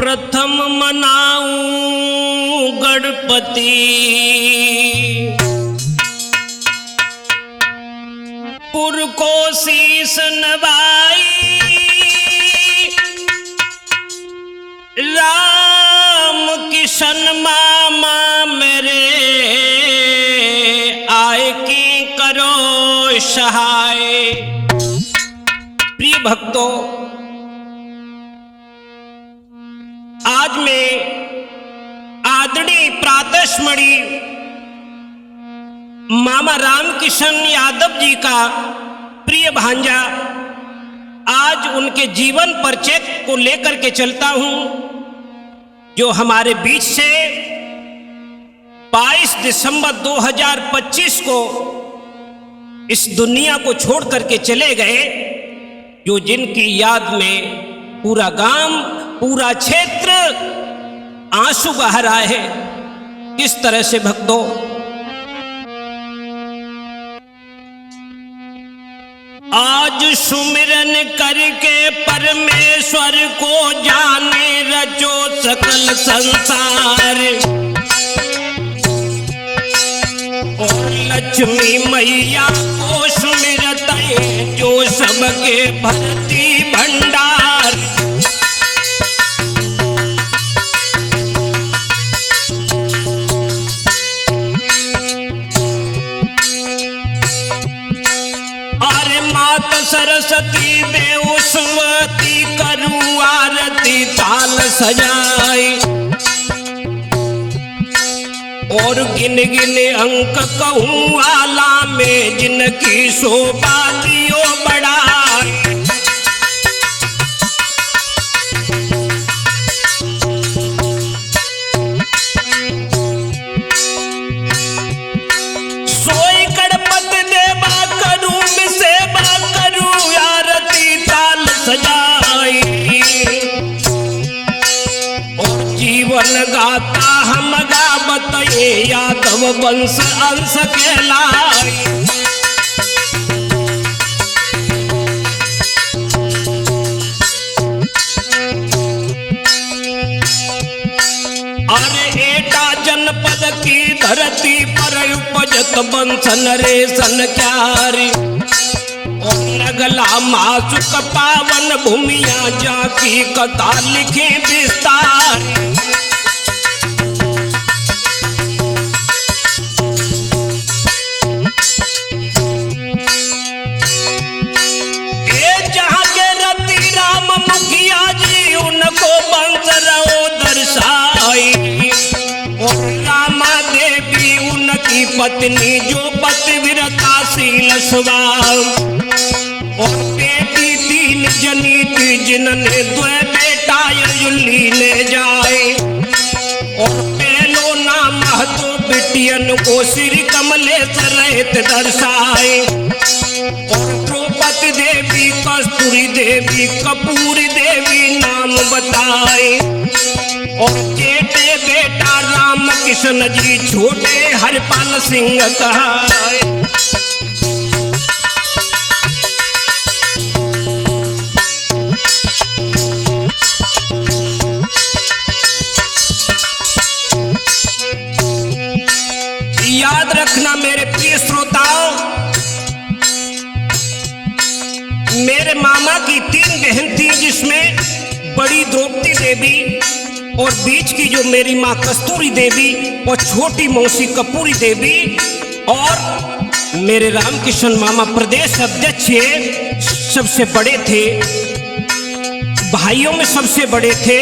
प्रथम मनाऊं गणपति, पुर को शीस नवाई, राम किशन मामा मेरे आए की करो सहाय। प्रिय भक्तों, आज मैं आदरणीय प्रातस्मरणीय मामा रामकिशन यादव जी का प्रिय भांजा, आज उनके जीवन परिचय को लेकर के चलता हूं, जो हमारे बीच से 22 दिसंबर 2025 को इस दुनिया को छोड़ करके चले गए, जो जिनकी याद में पूरा गांव, पूरा क्षेत्र आंसू बहा रहा है। किस तरह से भक्तों, आज सुमिरन करके परमेश्वर को जाने रचो सकल संसार, और लक्ष्मी मैया को सुमिरते जो सबके भरती भंडार। मात सरस्वती बेउसवती करूं आरती ताल सजाई, और गिन गिन अंक कहूं आला में जिनकी शोभा दियो बढ़ाई। सोई गणपति देवा करूं सेवा करूं आरती ताल सजाई, और जीवन गाता हम गावत ये यादव वंश अंश कहलाई। अरे एटा जनपद की धरती पर उपजत वंश नरेशन क्यारी, और नगला मासुक पावन भूमिया जाकी कथा लिखे विस्तार। ये जहाँ के रति राम मुखिया जी उनको वंश रहो दर्शाई, और रामा देवी उनकी पत्नी जो पतिव्रताशील स्वभाव, और बेटी तीन जनित जिनने दो बेटा युली ले जाए, और पहलो नाम महतो बिटियन को श्री कमलेश्वर रहत दर्शाए, और द्रौपदी देवी कस्तूरी देवी कपूरी देवी नाम बताए, और जेठे बेटा राम किशन जी छोटे हरपाल सिंह कहाए। याद रखना मेरे प्रिय श्रोताओं, मेरे मामा की 3 बहन थी, जिसमें बड़ी द्रौपदी देवी, और बीच की जो मेरी माँ कस्तूरी देवी, और छोटी मौसी कपूरी देवी, और मेरे रामकिशन मामा प्रदेश अध्यक्ष सबसे बड़े थे, भाइयों में सबसे बड़े थे।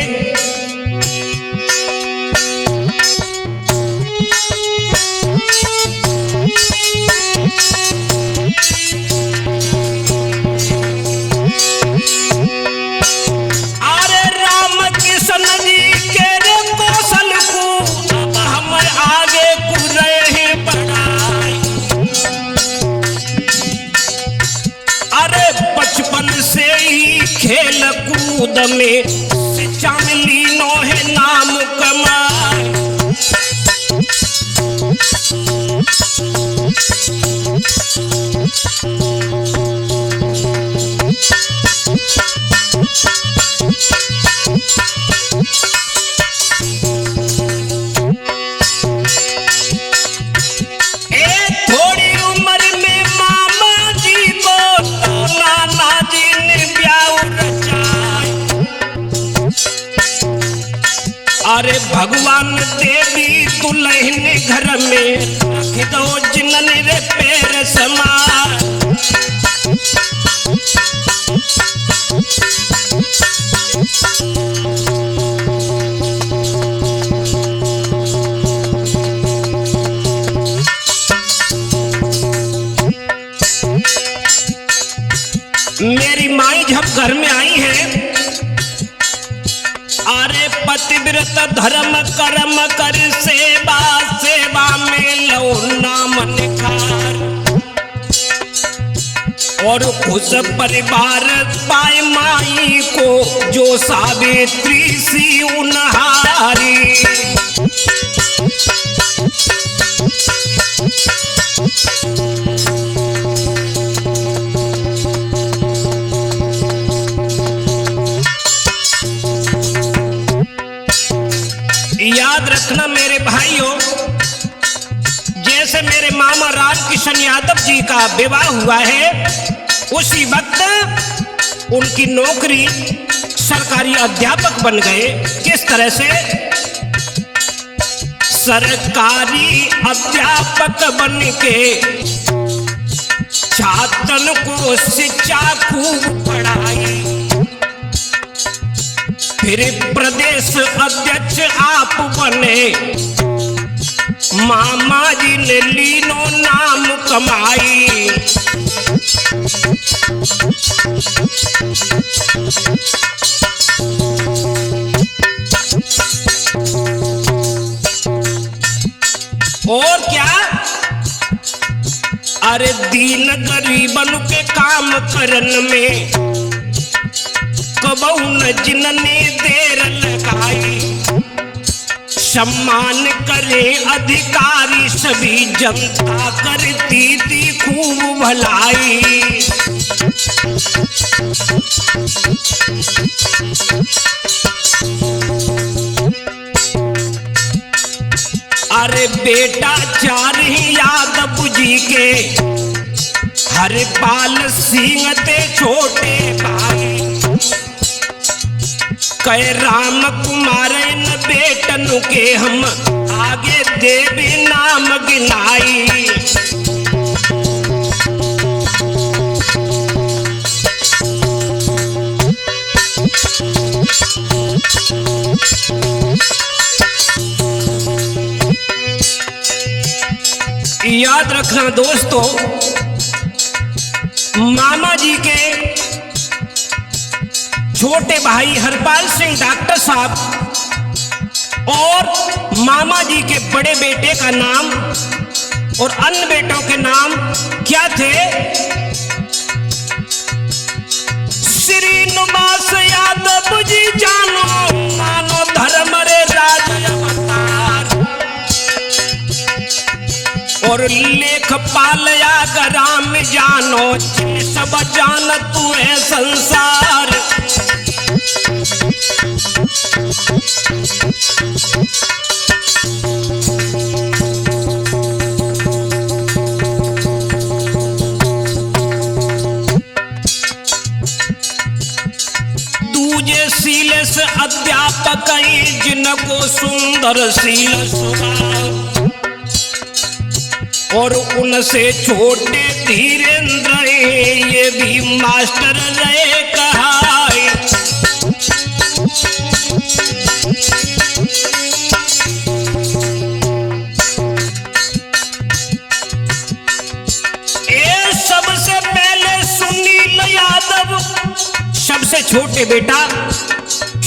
खेल कूद में शिक्षा मिली नोहे नाम कमाए, अरे भगवान देवी दुल्हन घर में रख दो जिनन रे पैर समार। मेरी माई जब घर में आई है, अरे पतिव्रत धर्म कर्म कर सेवा, सेवा में लो नाम निखार। और खुश परिवार पाए माई को जो सावित्री सी उनहारी। याद रखना मेरे भाइयों, जैसे मेरे मामा रामकिशन यादव जी का विवाह हुआ है, उसी वक्त उनकी नौकरी सरकारी अध्यापक बन गए। किस तरह से? सरकारी अध्यापक बन के छात्रन को शिक्षा खूब पढ़ाई। फिर प्रदेश अध्यक्ष आप बने, मामा जी ने लीनो नाम कमाई। और क्या? अरे दीन गरीबन के काम करन में कबहू न जिनने देर लगाई। सम्मान करे अधिकारी सभी, जनता करती थी खूब भलाई। अरे बेटा चार ही यादव जी के, हरपाल सिंह ते छोटे भाई। कहे राम कुमार न बेटन के हम आगे देवी नाम गिनाई। याद रखना दोस्तों, मामा जी के छोटे भाई हरपाल सिंह डॉक्टर साहब और मामा जी के बड़े बेटे का नाम और अन्य बेटों के नाम क्या थे? श्रीनिवास यादव जी जानो मानो धर्म रे राज अवतार। और लेखपाल यागराम जानो सब जान तू है संसार। दूजे शील से अध्यापक जिनको सुंदर शील स्वभाव। और उनसे छोटे धीरेन्द्र ये भी मास्टर रहे कहाई। ये सबसे पहले सुनील यादव, सबसे छोटे बेटा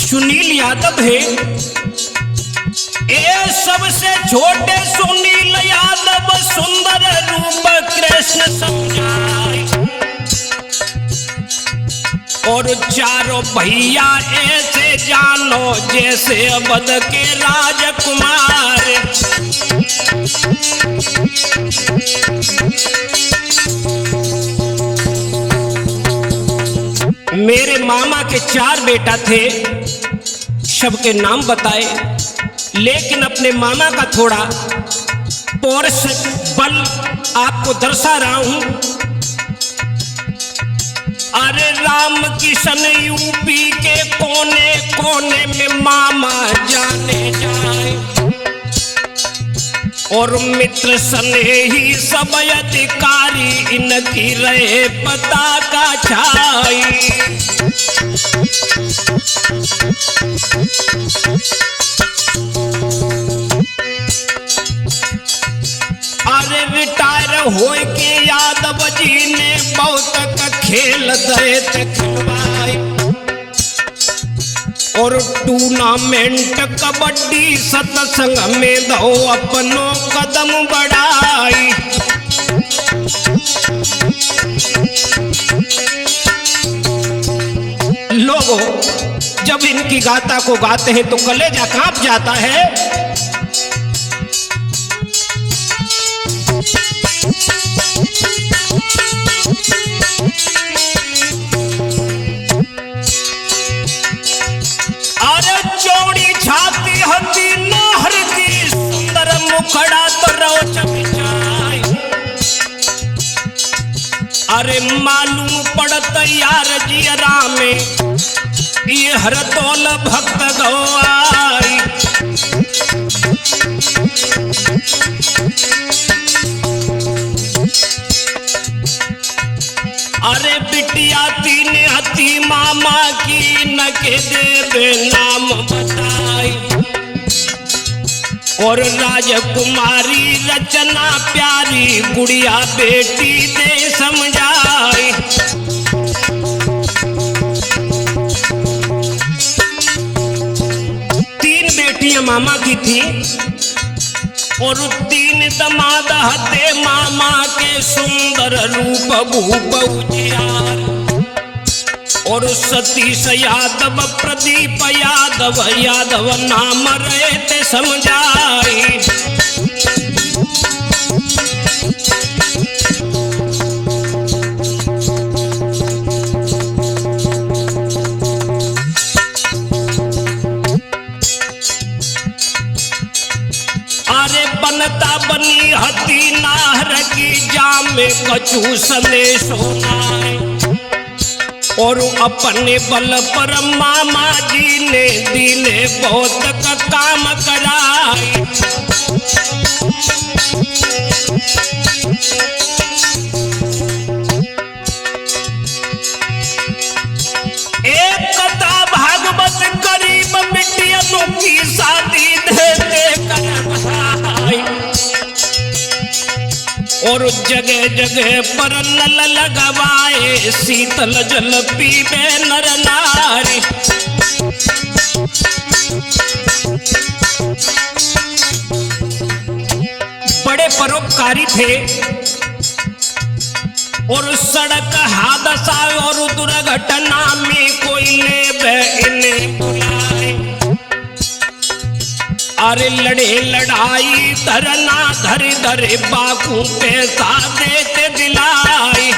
सुनील यादव है। ये सबसे छोटे सुनील यादव सुंदर रूप कृष्ण समझाए। और चारों भैया ऐसे जानो जैसे अवध के राजकुमार। मेरे मामा के 4 बेटा थे, सबके नाम बताए, लेकिन अपने मामा का थोड़ा पौरुष बल आपको दर्शा रहा हूं। अरे राम किशन यूपी के कोने कोने में मामा जाने जा। और मित्र स्नेही सब अधिकारी इनकी रहे पता का छाई। अरे रिटायर हो के यादव जी ने बहुत का खेल दे खिलवाई और टूर्नामेंट कबड्डी सत्संग में दो अपनो कदम बढ़ाई। लोगों जब इनकी गाथा को गाते हैं तो कलेजा कांप जाता है। चौड़ी छाती हती नहर की सुंदर मुखड़ा तो रोचक जाए। अरे मालूम पड़त यार जियरा में ये हर तौल भक्त गवाई। अरे बिटिया तीन हती मामा की न के देवे नाम बताई और राजकुमारी रचना प्यारी गुड़िया बेटी दे समझाई। तीन बेटियां मामा की थी और तीन दमाद हते मामा के सुंदर रूप भूप उजियार और सतीश यादव प्रदीप यादव यादव नाम रहे थे समझाई। अरे बनता बनी हती नाहर की जाम में कछु संदेश होना और अपने बल पर मामा जी ने दिले बहुत का काम कराई। एक कथा भागवत गरीब बिटियों की शादी देते करवाई और जगह जगह पर नल लगवाए शीतल जल पीबे नर नारी। बड़े परोपकारी थे और सड़क हादसा और दुर्घटना में कोई ले इन्हें बुलाए। अरे लड़े लड़ाई धरना धरे धरे बाकू पैसा देते दिलाई।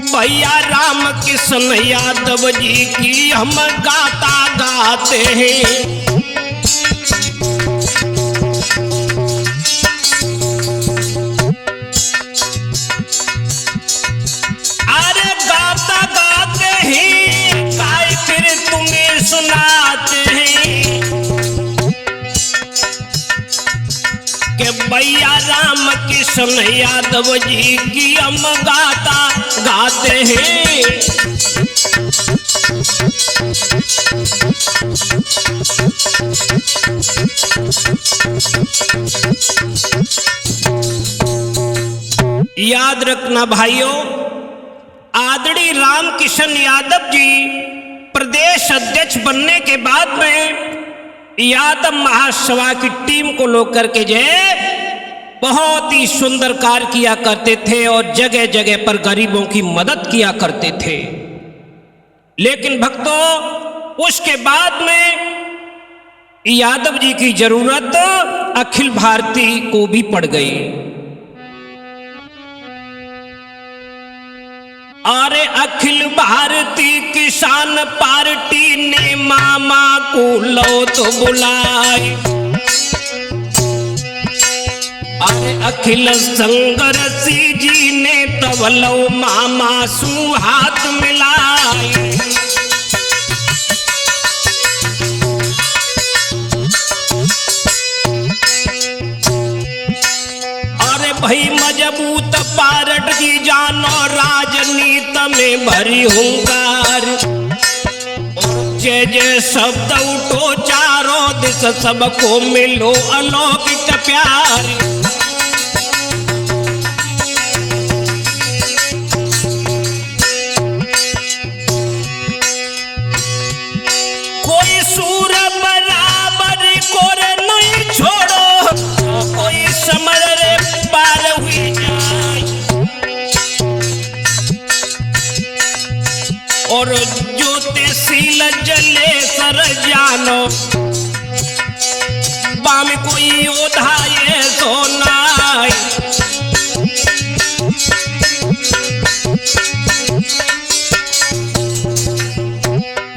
भैया राम कृष्ण यादव जी की हम गाता गाते हैं। सुनाते हैं कि भैया राम कृष्ण यादव जी की हम गाता गाते हैं। याद रखना भाइयों, आदरणीय राम कृष्ण यादव जी प्रदेश अध्यक्ष बनने के बाद में यादव महासभा की टीम को लोग करके जो बहुत ही सुंदर कार्य किया करते थे और जगह जगह पर गरीबों की मदद किया करते थे। लेकिन भक्तों उसके बाद में यादव जी की जरूरत अखिल भारतीय को भी पड़ गई। अरे अखिल भारतीय किसान पार्टी ने मामा को लो तो बुलाई। अरे अखिल संघर्षी जी ने तब लो मामा सु हाथ मिला। जाए। अरे भाई मजबूत पारट की जानो राजनीत में भरी हुंकार, जय जय शब्द उठो चारों दिश सबको मिलो अलौकिक प्यार। कोई सूर बराबर को नहीं छोड़ो, कोई समर रे पार हुई जाए। और ज्योति सील जले सर जानो, बाम कोई योद्धा ये सोनाई।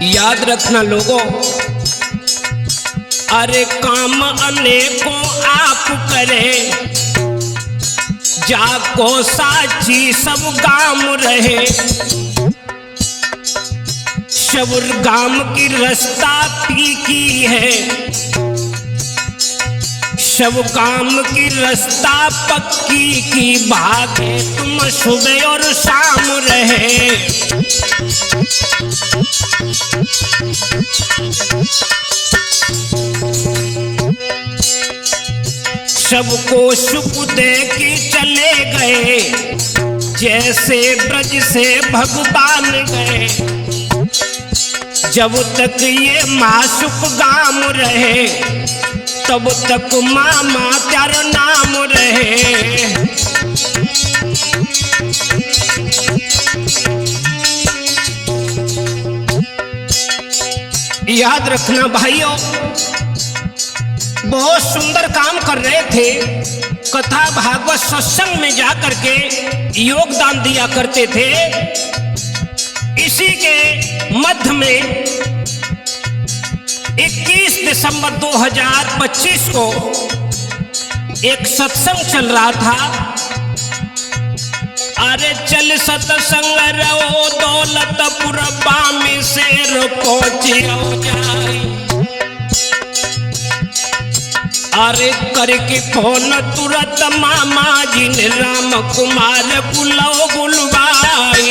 याद रखना लोगों, अरे काम अनेकों आप करे, जाको साची सब गाम रहे। शबुर गाम की रास्ता पी की है, शब गाम की रास्ता पक्की की, भागे तुम सुबह और शाम रहे। सबको सुख दे के चले गए, जैसे ब्रज से भगवान गए। जब तक ये मासूक गाम रहे, तब तक मामा तेरा नाम रहे। याद रखना भाइयों, बहुत सुंदर काम कर रहे थे। कथा भागवत सत्संग में जाकर के योगदान दिया करते थे। इसी के मध्य में 21 दिसंबर 2025 को एक सत्संग चल रहा था। अरे चल सत्संग रहो दौलतपुर बामी से पहुंची जाए। अरे करके फोन तुरंत मामा जी ने राम कुमार बुलाओ बुलवाई।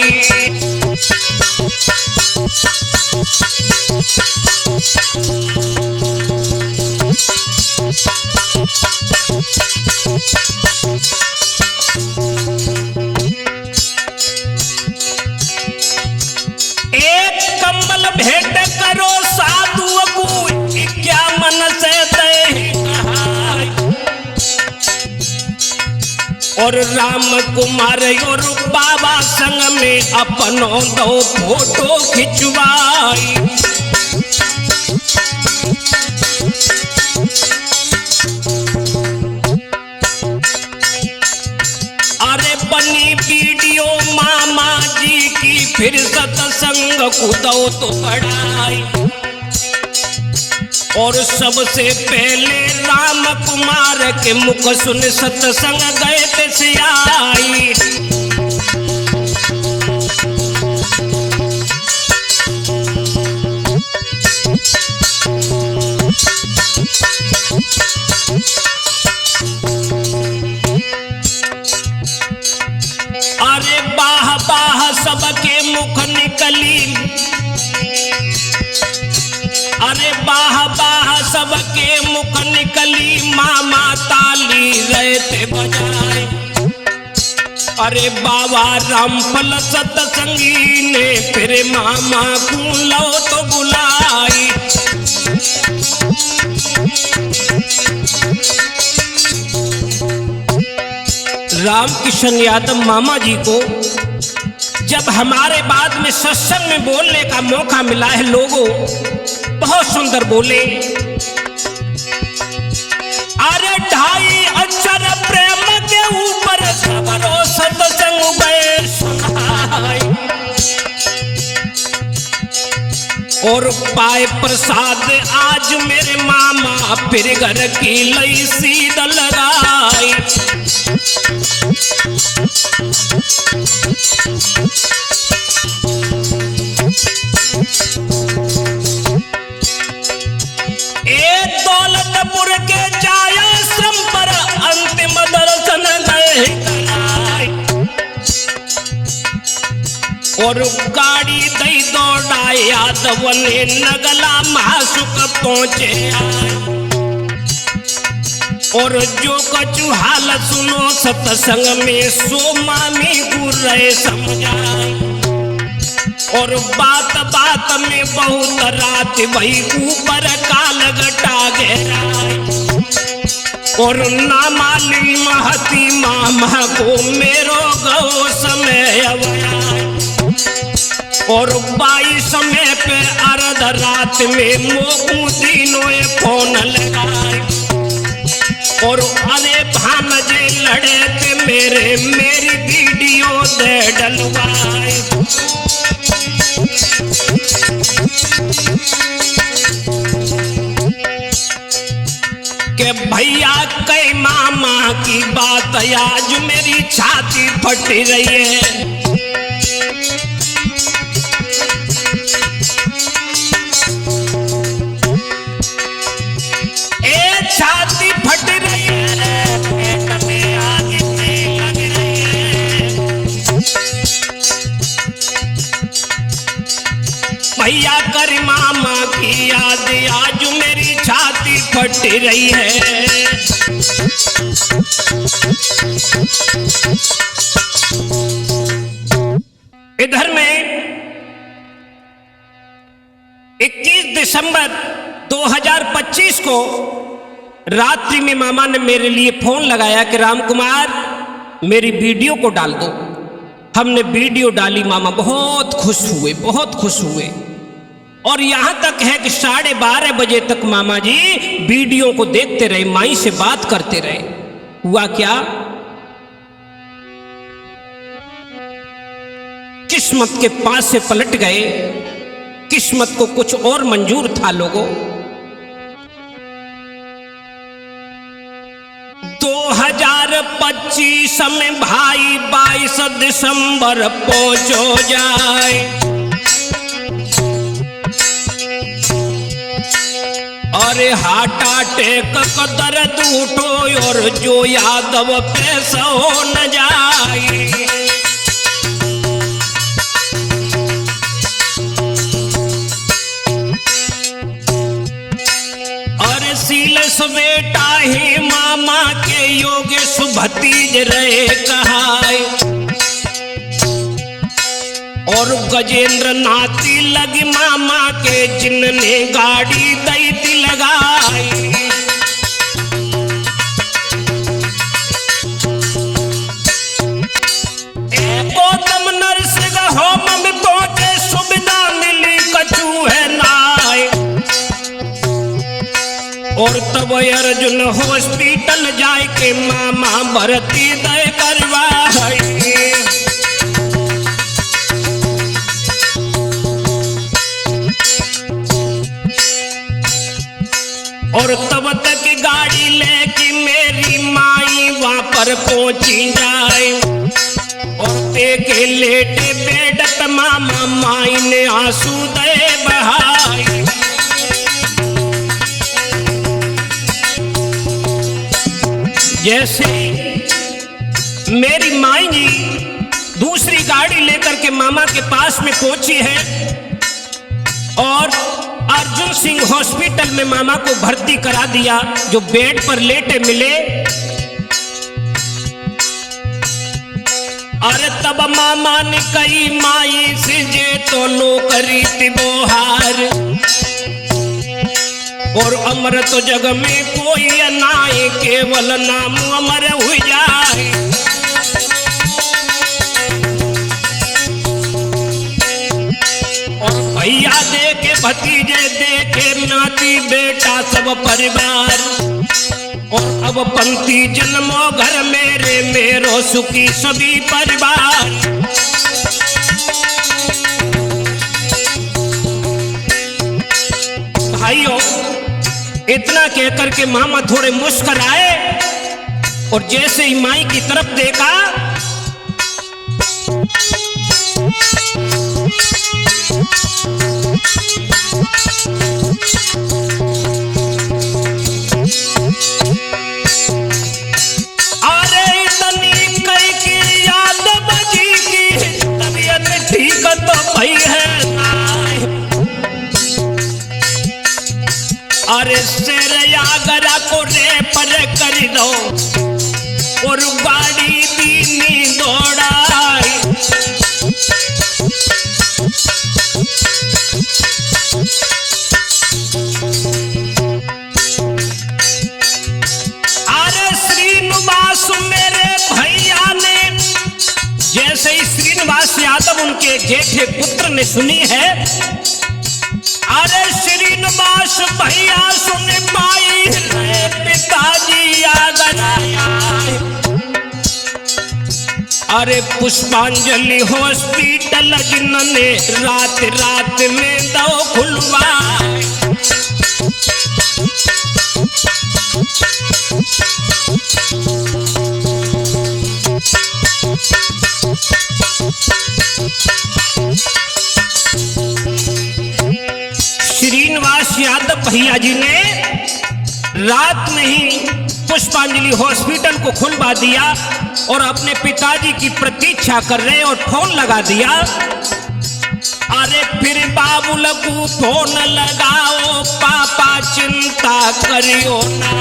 एक कंबल भेंट करो साधु को, क्या मन से दे। और राम कुमार और बाबा संग में अपनों दो फोटो खिंचवाई। अरे बनी वीडियो मामा जी की, फिर सत्संग कूदो तो पढ़ाई। और सबसे पहले राम कुमार के मुख सुन सत्संग गए थे से आई। अरे बाह बाह सबके मुख निकली, अरे बाह बाह सबके मुख निकली, मामा ताली रहते बजाए। अरे बाबा रामफल सत्संगी ने फिर मामा को लो तो बुलाई। रामकिशन यादव मामा जी को जब हमारे बाद में सत्संग में बोलने का मौका मिला है, लोगों बहुत सुंदर बोले। अरे ढाई अक्षर प्रेम के ऊपर सबरो सत्संग में सुनाई। और पाए प्रसाद आज मेरे मामा, फिर घर की लई सीध लगाई। और गाड़ी दई दौड़ा यादव ने नगला महासुख पहुंचे और जो कछु हाल सुनो सत्संग में सो मामी गुर्रे समझाए और बात बात में बहुत रात भई ऊपर काल घटा गहराए और ना माली महती मामा को मेरो गो समय अवराए और 22 समय पे अर्ध रात में मोकू दिनों फोन लगाए और अरे भानजे लड़े थे मेरी वीडियो दे डलवाए के भैया कई मामा की बात आज मेरी छाती फट रही है छाती फट रही है पेट में आग लग रही है भैया कर मामा की याद आज मेरी छाती फट रही है इधर में 21 दिसंबर 2025 को रात्रि में मामा ने मेरे लिए फोन लगाया कि राम कुमार मेरी वीडियो को डाल दो। हमने वीडियो डाली, मामा बहुत खुश हुए और यहां तक है कि 12:30 बजे तक मामा जी वीडियो को देखते रहे, माई से बात करते रहे। हुआ क्या, किस्मत के पास से पलट गए। किस्मत को कुछ और मंजूर था लोगों। 2025 में भाई 22 दिसंबर पहुंचो जाए अरे हार्ट अटैक का दर्द उठो और जो यादव पे सो न जाए। सीलस बेटा ही मामा के योगेश भतीज रहे कहाय और गजेंद्र नाती लगी मामा के जिनने गाड़ी दैती लगाई। गौतम नरसिंह होम में पहुंचे सुविधा मिली कछु है नाय और तब अर्जुन हॉस्पिटल जाए के मामा भर्ती दे करवाई। और तब तक गाड़ी लेके मेरी माई वहां पर पहुंची जाए और देखे लेटे बेड पे मामा, माई ने आंसू दे बहाए। जैसे मेरी माई जी दूसरी गाड़ी लेकर के मामा के पास में पहुंची है और अर्जुन सिंह हॉस्पिटल में मामा को भर्ती करा दिया। जो बेड पर लेटे मिले अरे तब मामा ने कही माई से जे तो नौकरी तिबोहार और अमर तो जग में कोई नाई केवल नाम अमर हो जाए। और भैया देखे भतीजे देखे नाती बेटा सब परिवार और अब पंक्ति जन्मो घर मेरो सुखी सभी परिवार। भाइयों इतना कहकर के मामा थोड़े मुस्कुराए और जैसे ही माई की तरफ देखा अरे इतनी कई की याद बजी की तबीयत ठीक जैसे ही श्रीनिवास यादव उनके जेठे पुत्र ने सुनी है, अरे श्रीनिवास भैया सुन पाई रे पिताजी आ गया। अरे पुष्पांजलि हॉस्पिटल जिन्होंने रात रात में दो खुलवाए। श्रीनिवास यादव भैया जी ने रात में ही पुष्पांजलि हॉस्पिटल को खुलवा दिया और अपने पिताजी की प्रतीक्षा कर रहे और फोन लगा दिया। अरे फिर बाबुल को फोन लगाओ, पापा चिंता करियो ना।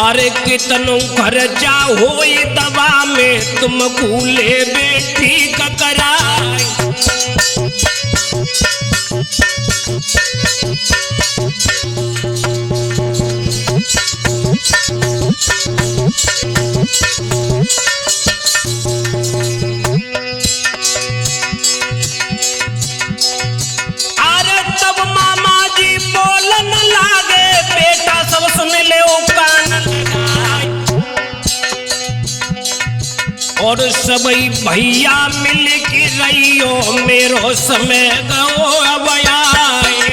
अरे कितनों खर्चा होई दवा में तुमको ले बेटी का कराए। अरे तब मामा जी बोलन लागे, बेटा सब सुन ले कान लगाए। और सबई भैया मिल के रहियो, मेरो समय गो अब आए।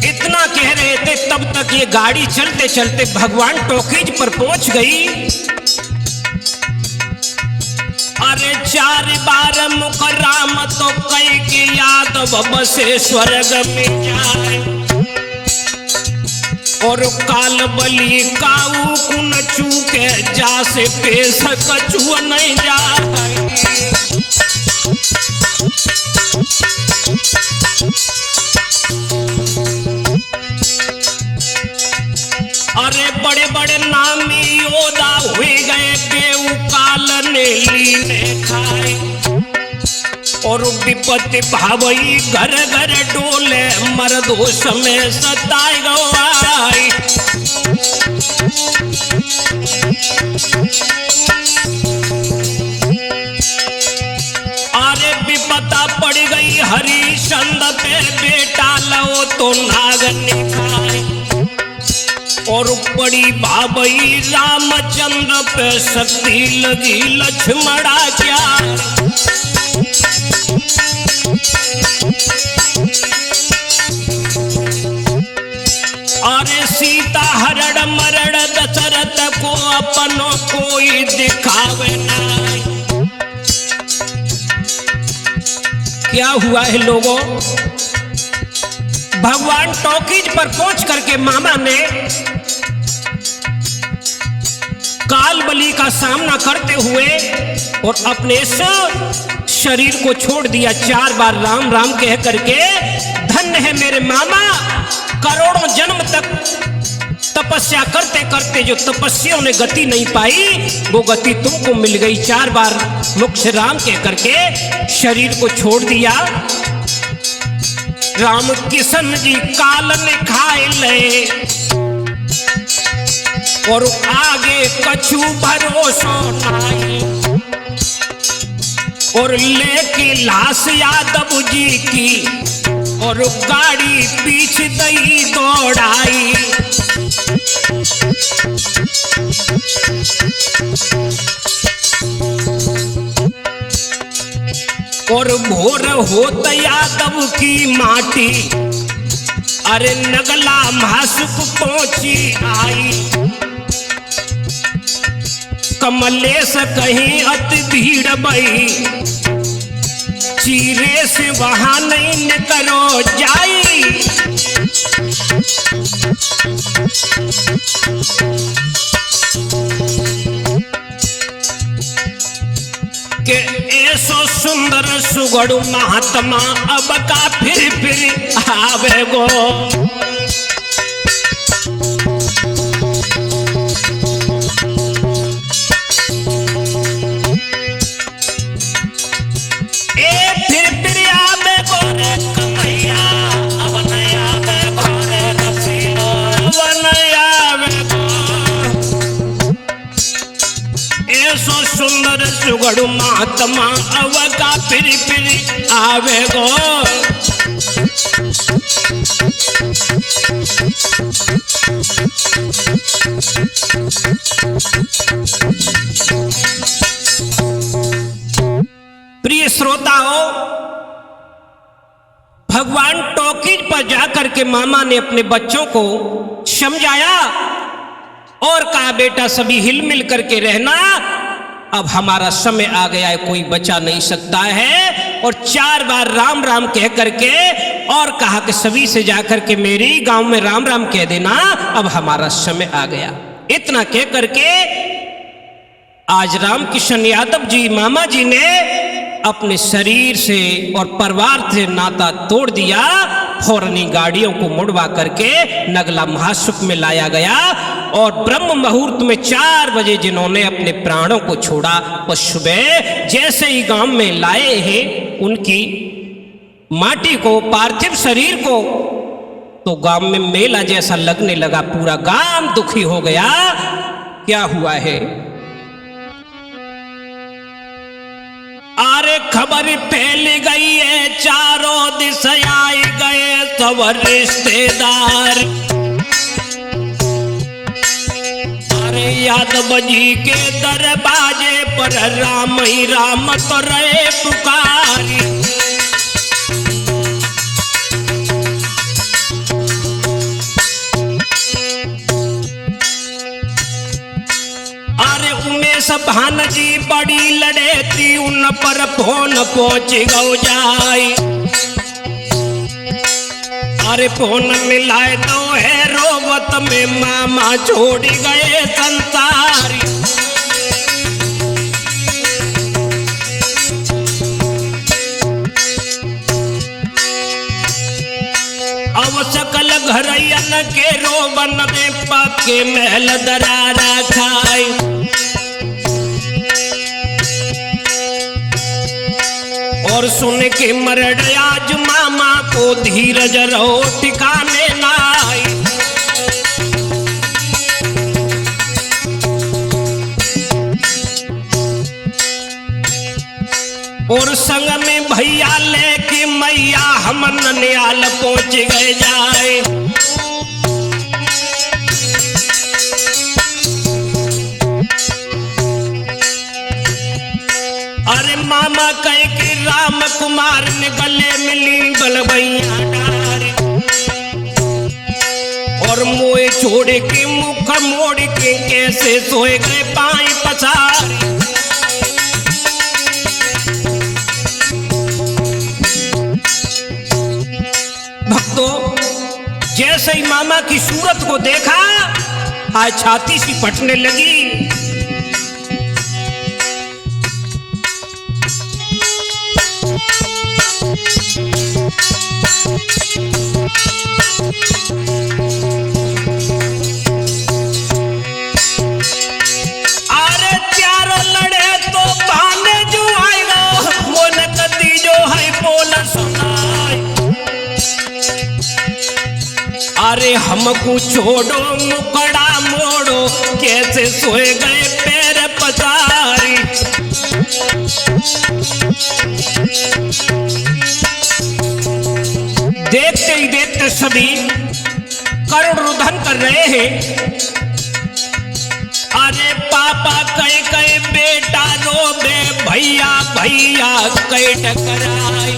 इतना कह रहे थे तब तक ये गाड़ी चलते चलते भगवान टॉकीज पर पहुंच गई। अरे 4 बार मुकराम तो कई के यादव बसे स्वर्ग में जाए। और काल बली काऊ कुन चूके जा से पेश कछुआ नहीं जाए। अरे बड़े बड़े नामी योद्धा हुए गए, बेऊ काल ने लीने खाए। और विपत्ति भावई घर घर डोले, मर्दो समय सताए गवाई। अरे विपदा पड़ गई हरिश्चंद पे, बेटा लो तो नाग निखाए। और पड़ी बाबई रामचंद्र पे, शक्ति लगी लक्ष्मणा क्या। अरे सीता हरण मरण दशरथ को अपनों कोई दिखावे नहीं। क्या हुआ है लोगों, भगवान टॉकीज पर पहुंच करके मामा ने काल बली का सामना करते हुए और अपने शरीर को छोड़ दिया। 4 बार राम राम कह करके, धन्य है मेरे मामा, करोड़ों जन्म तक तपस्या करते करते जो तपस्याओं ने गति नहीं पाई, वो गति तुमको मिल गई। 4 बार मुख से राम कह करके शरीर को छोड़ दिया। राम किशन जी काल ने खाए ले, और आगे कछु भरोसा नहीं। और लेके लाश यादव जी की, और गाड़ी पीछे दई दौड़ाई। और भोर होत यादव की माटी, अरे नगला मासुक पहुंची आई। कमलेश कहीं अति भीड़ बई, चीरे से वहां नहीं निकलो जाई। के ऐसो सुंदर सुगड़ महात्मा अब का फिर आवे गो। फिर आवे गो रे कन्हैया, अब नहीं आवे सुगड़ महात्मा अवका फिर आवे गो। प्रिय श्रोताओं, भगवान टॉकीज पर जाकर के मामा ने अपने बच्चों को समझाया और कहा बेटा सभी हिल मिल करके रहना, अब हमारा समय आ गया है, कोई बचा नहीं सकता है। और 4 बार राम राम कह करके और कहा कि सभी से जाकर के मेरे गांव में राम राम कह देना, अब हमारा समय आ गया। इतना कह करके आज रामकिशन यादव जी मामा जी ने अपने शरीर से और परिवार से नाता तोड़ दिया। फौरनी गाड़ियों को मुड़वा करके नगला महासुख में लाया गया और ब्रह्म मुहूर्त में 4 बजे जिन्होंने अपने प्राणों को छोड़ा, वो सुबह जैसे ही गांव में लाए हैं उनकी माटी को, पार्थिव शरीर को, तो गांव में मेला जैसा लगने लगा। पूरा गांव दुखी हो गया। क्या हुआ है? अरे खबर फैल गई है, चारों दिश आए गए सब रिश्तेदार। अरे यादव जी के दरवाजे पर राम ही राम तो रहे पुकारी। भानजी बड़ी लड़े थी, उन पर फोन पहुंच गौ जाए। अरे फोन मिलाए तो है रोवत में मामा छोड़ गए संसार। अब सकल घरैयन के रोबन में पक्के महल दरारा खाए। और सुन के मरड आज मामा को धीरज रहो ठिकाने ना आई। और संग में भैया लेके मैया हम ननियाल पहुंच गए जाए। अरे मामा कह के राम कुमार ने गले मिली बलबैया डारे और मोए छोड़ के मुख मोड़ के कैसे सोए गए पाई पसारे। भक्तों, जैसे ही मामा की सूरत को देखा आज छाती सी फटने लगी। अरे चारों लड़े तो बहाने जो आएगा, वो नकदी जो है बोल सुनाए। अरे हमको छोड़ो मुकड़ा मोड़ो, कैसे सोए गए पैर पसारी। देखते ही देखते सभी करुण रुदन कर रहे हैं। अरे पापा कहे कहे बेटा रोबे, भैया भैया कहे टकराए।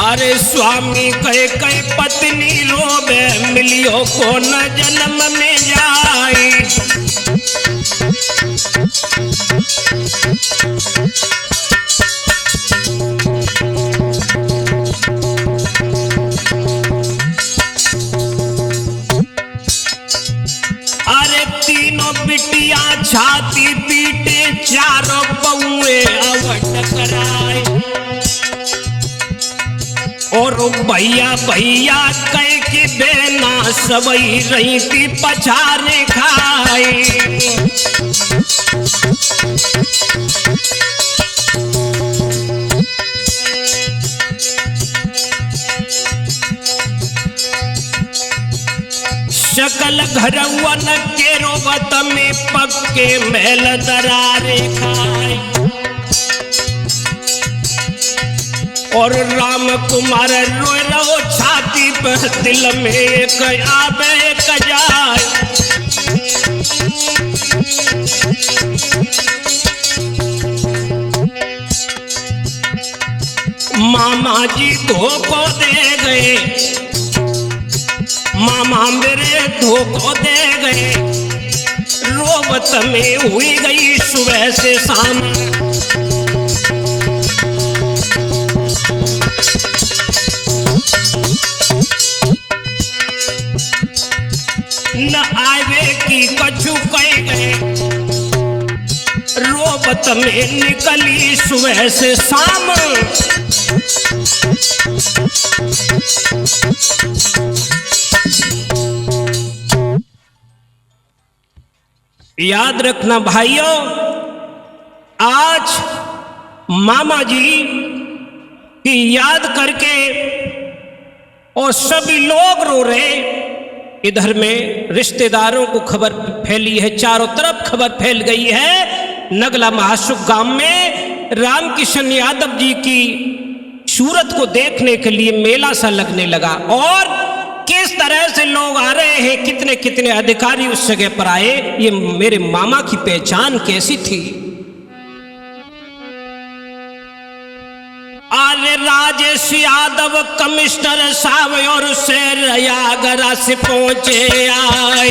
अरे स्वामी कहे कहे पत्नी रोबे, मिलियो को न जन्म में जाए। बिटिया छाती पीटे, चारों बउए अवट कराए। और भैया भैया कह के बेना सबई रही थी पछाने खाए। सकल घरवन के रोबत में पक्के महल दरारे खाए। और राम कुमार रोए रहो छाती पर दिल में एक आवे एक जाए। मामा जी धोखो दे गए, मामा मेरे धोखो दे गए। रोबत में हुई गई सुबह से शाम। न आवे की कछु कह गए। रोबत में निकली सुबह से शाम। याद रखना भाइयों, आज मामा जी की याद करके और सभी लोग रो रहे। इधर में रिश्तेदारों को खबर फैली है, चारों तरफ खबर फैल गई है। नगला महासुख गांव में रामकिशन यादव जी की सूरत को देखने के लिए मेला सा लगने लगा। और किस तरह से लोग आ रहे हैं, कितने कितने अधिकारी उस जगह पर आए। ये मेरे मामा की पहचान कैसी थी। अरे राजेश यादव कमिश्नर साहब और शेरयागरा से पहुंचे आए।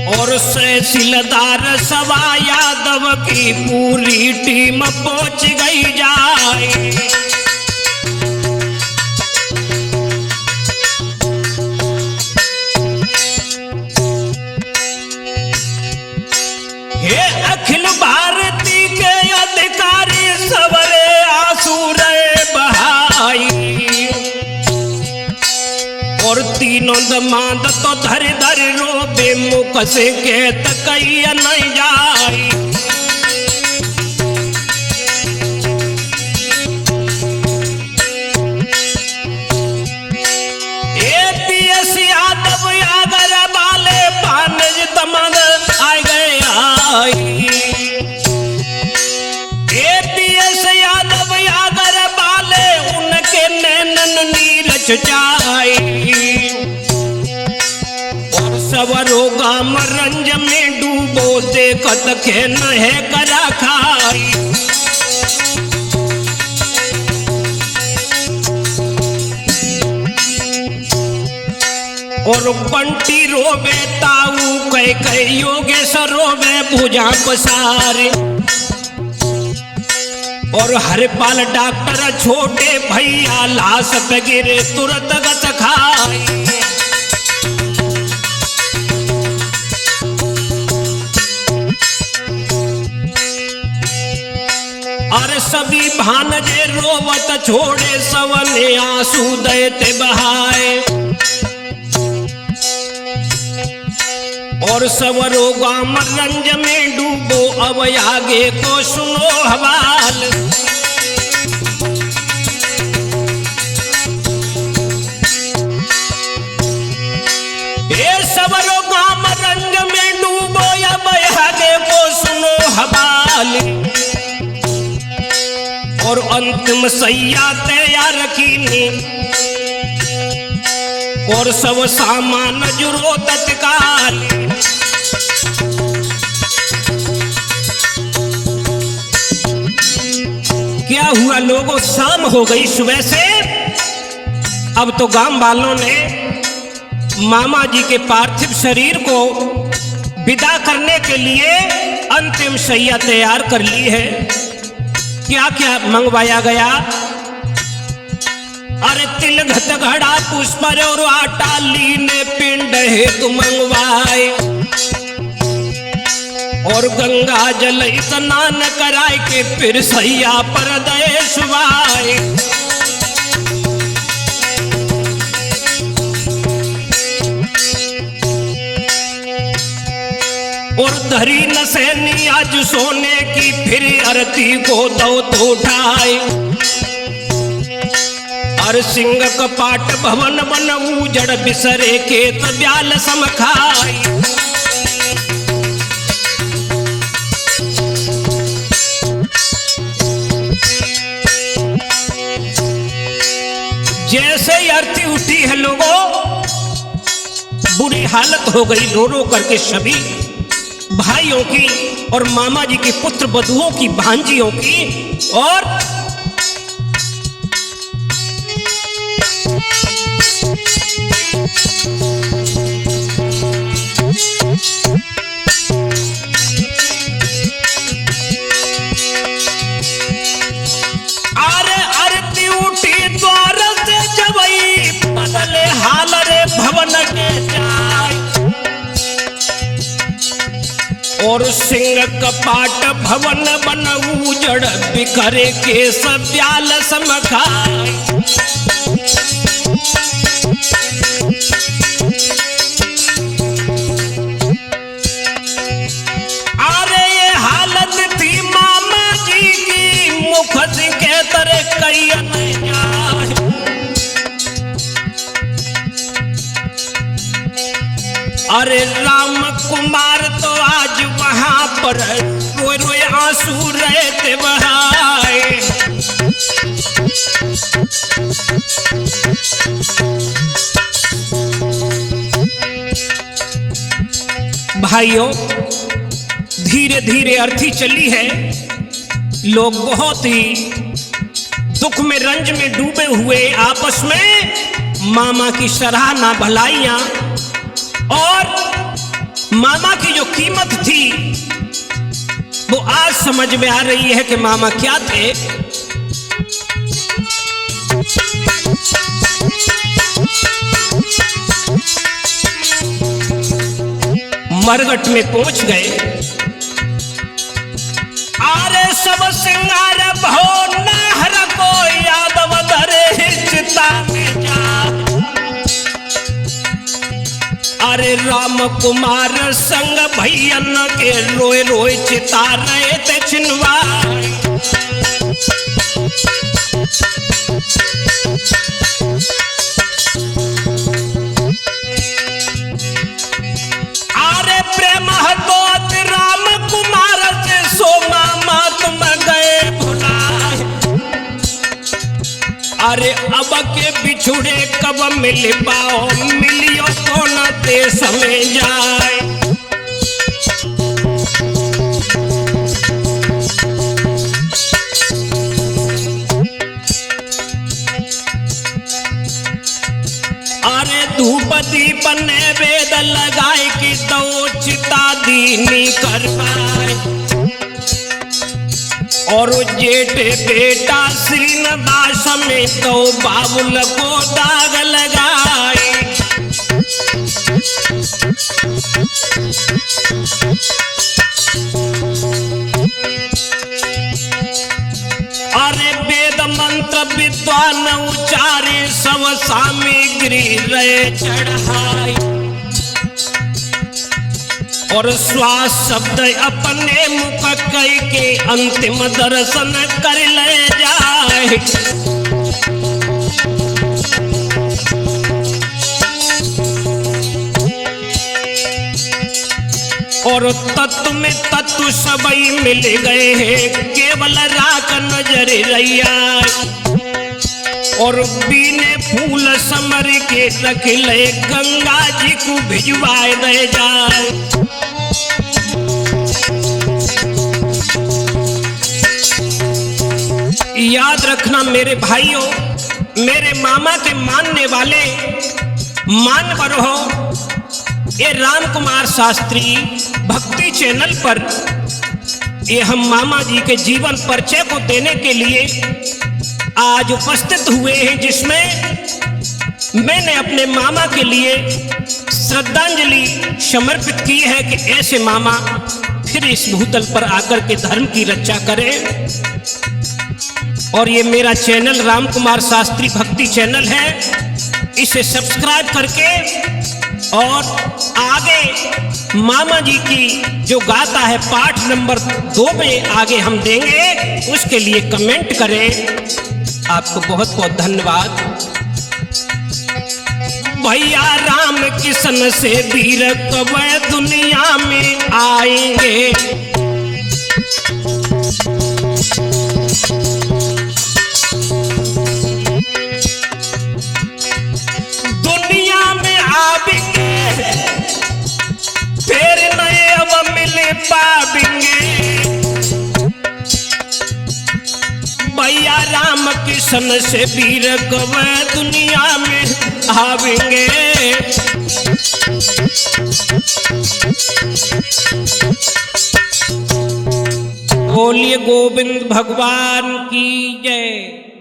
और तहसीलदार सभा यादव की पूरी टीम पहुंच गई जाए। हे अखिल भारती के अधिकारी सबरे आंसू रे बहाई। और तीनों दमाद तो धर धर रोबे मुख से कहत कहिया नहीं जाई। APS यादव यागर वाले पानज दमाद आ गए आई। APS यादव यागर वाले उनके नैनन नीरज जाई। और सवरो गाम रंज में डूबो देखत के नहे करा खाई। और बंटी रोवे ताऊ कह योगेश्वर रोवे भुजा पसारे। और हरपाल डॉक्टर छोटे भैया लाश पे गिरे तुरंत गत खाए। और सभी भानजे रोवत छोड़े सवने आंसू देते बहाए। और सवरो गाम रंज में डूबो अब आगे को सुनो हवाल। ये सवरो गाम रंज में डूबो अब आगे को सुनो हवाल। और अंतिम सैया तैयार कीनी। और सब सामान जुरो तत्काल। क्या हुआ लोगों, शाम हो गई सुबह से। अब तो गांव वालों ने मामा जी के पार्थिव शरीर को विदा करने के लिए अंतिम शैया तैयार कर ली है। क्या क्या मंगवाया गया। अरे तिलघट घड़ा पुष्प और आटा लीने पिंड हेतु मंगवाए। और गंगा जल स्नान कराए के फिर सैया पर दे सुवाए। और धरी न सैनी आज सोने की फिर आरती को दो तो उठाए। और सिंह कपाट भवन बन उजड़ बिसरे खेत ब्याल समखाई। जैसे ही अर्थी उठी है लोगों, बुरी हालत हो गई रो रो करके सभी भाइयों की और मामा जी की पुत्र बधुओं की, भांजियों की। और अरे आरती उठी द्वार से जबई बदले हाल रे भवन के जाय। और सिंह कपाट भवन बन उजड़ बिखरे के सब्याल समखाय। अरे ये हालत थी मामा जी की, मुख के तरे कई नहीं जाए। अरे राम कुमार तो आज वहां पर रोए रोए आंसू रहते बहाए। भाइयों, धीरे धीरे अर्थी चली है। लोग बहुत ही दुख में, रंज में डूबे हुए आपस में मामा की सराहना, भलाइयां और मामा की जो कीमत थी वो आज समझ में आ रही है कि मामा क्या थे। मरघट में पहुंच गए। आरे सब सिंगार भो नहर को यादव धरे चिता में जा। अरे राम कुमार संग भैयन के रोए रोए चिता रहे थे छिनवाए। अरे प्रेम तो राम कुमार से सो मामा तुम गए भुलाए। अरे अब के बिछुड़े कब मिल पाओ, मिलियो कौन देश में जाए। अरे धूप दीप नैवेद लगाए कि तो चिता दीनी कर पाए। और जेठ बेटा श्रीनिवास में तो बाबुल को दाग लगाए। अरे वेद मंत्र विद्वान उचारे सब सामग्री रहे चढ़ाई। और श्वास शब्द अपने मुख कई के अंतिम दर्शन कर ले जाए। और तत्व में तत्व सबई मिल गए हैं, केवल राख नजर रैया। और बीने फूल समर के रख ले, गंगा जी को भिजवाए दे जाए। याद रखना मेरे भाइयों, मेरे मामा के मानने वाले मानवर हो, ये राम कुमार शास्त्री भक्ति चैनल पर ये हम मामा जी के जीवन परिचय को देने के लिए आज उपस्थित हुए हैं, जिसमें मैंने अपने मामा के लिए श्रद्धांजलि समर्पित की है कि ऐसे मामा फिर इस भूतल पर आकर के धर्म की रक्षा करें। और ये मेरा चैनल राम कुमार शास्त्री भक्ति चैनल है, इसे सब्सक्राइब करके और आगे मामा जी की जो गाथा है पाठ नंबर 2 में आगे हम देंगे, उसके लिए कमेंट करें। आपको बहुत बहुत धन्यवाद। भैया राम किशन से वीर कब दुनिया में आएंगे, दुनिया में आवेंगे फिर नए अब मिले पावेंगे। भैया राम किशन से वीर कब दुनिया में आवेंगे। बोलिए गोविंद भगवान की जय।